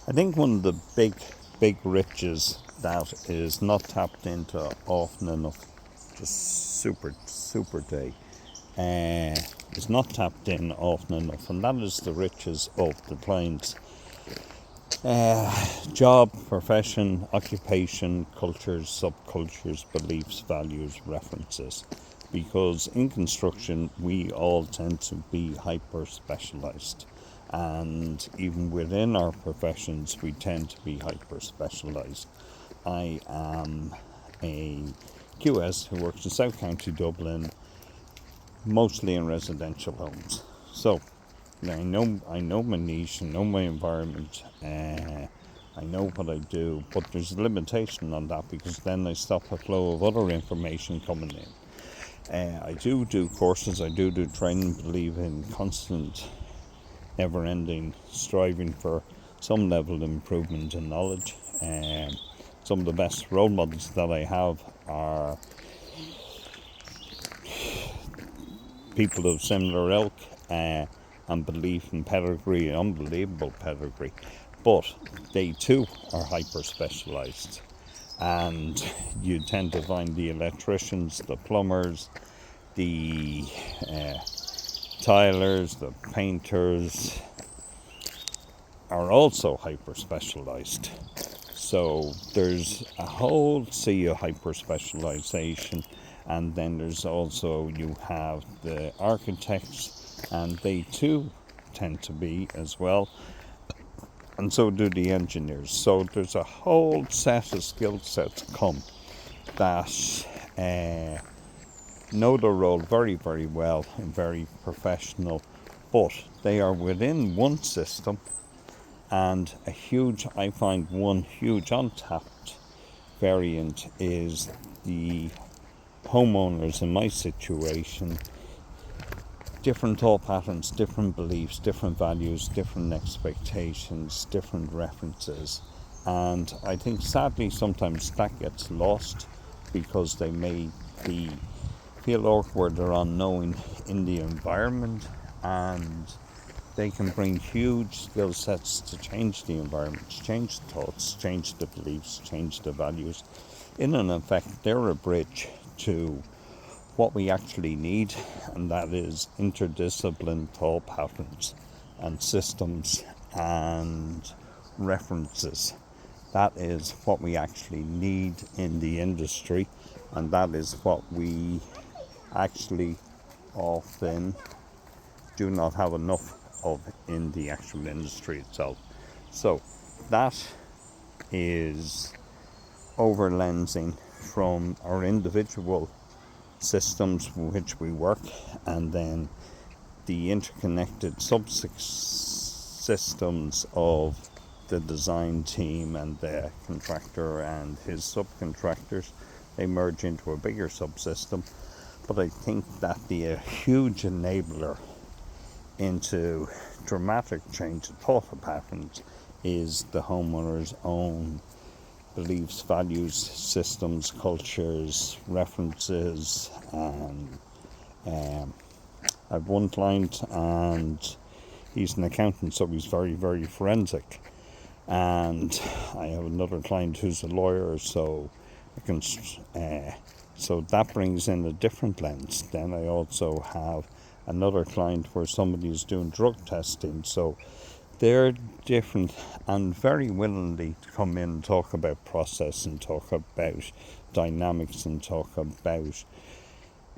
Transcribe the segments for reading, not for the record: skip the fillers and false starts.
I think one of the big riches that is not tapped into often enough, just super day, is not tapped in often enough, and that is the riches of the client's job, profession, occupation, cultures, subcultures, beliefs, values, references. Because in construction, we all tend to be hyper specialized. And even within our professions, we tend to be hyper specialized. I am a QS who works in South County Dublin, mostly in residential homes. So I know my niche, I know my environment, I know what I do, but there's a limitation on that because then I stop a flow of other information coming in. I do courses, I do training, believe in constant, never-ending striving for some level of improvement in knowledge. Some of the best role models that I have are people of similar ilk and belief in pedigree, unbelievable pedigree, but they too are hyper-specialised. And you tend to find the electricians, the plumbers, the tilers, the painters are also hyper-specialised. So there's a whole sea of hyper-specialisation, and then there's also, you have the architects, and they too tend to be as well. And so do the engineers. So there's a whole set of skill sets come that know their role very, very well and very professional, but they are within one system. And I find one huge untapped variant is the homeowners in my situation. Different thought patterns, different beliefs, different values, different expectations, different references. And I think sadly sometimes that gets lost because they may feel awkward or unknowing in the environment, and they can bring huge skill sets to change the environment, change the thoughts, change the beliefs, change the values. In effect, they're a bridge to what we actually need, and that is interdisciplinary thought patterns and systems and references. That is what we actually need in the industry, and that is what we actually often do not have enough of in the actual industry itself. So that is overlensing from our individual systems in which we work, and then the interconnected subsystems of the design team and the contractor and his subcontractors. They merge into a bigger subsystem. But I think that the huge enabler into dramatic change of thought patterns is the homeowner's own beliefs, values, systems, cultures, references. And I've one client, and he's an accountant, so he's very, very forensic. And I have another client who's a lawyer, so so that brings in a different lens. Then I also have another client where somebody is doing drug testing, so they're different and very willingly to come in and talk about process and talk about dynamics and talk about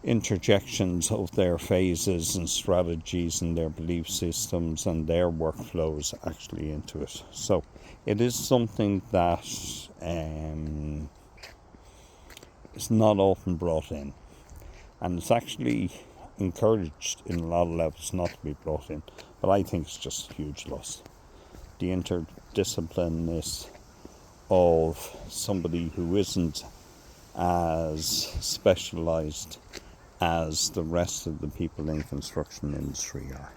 interjections of their phases and strategies and their belief systems and their workflows actually into it. So it is something that is not often brought in, and it's actually encouraged in a lot of levels not to be brought in, but I think it's just a huge loss. The interdisciplinarness of somebody who isn't as specialised as the rest of the people in the construction industry are.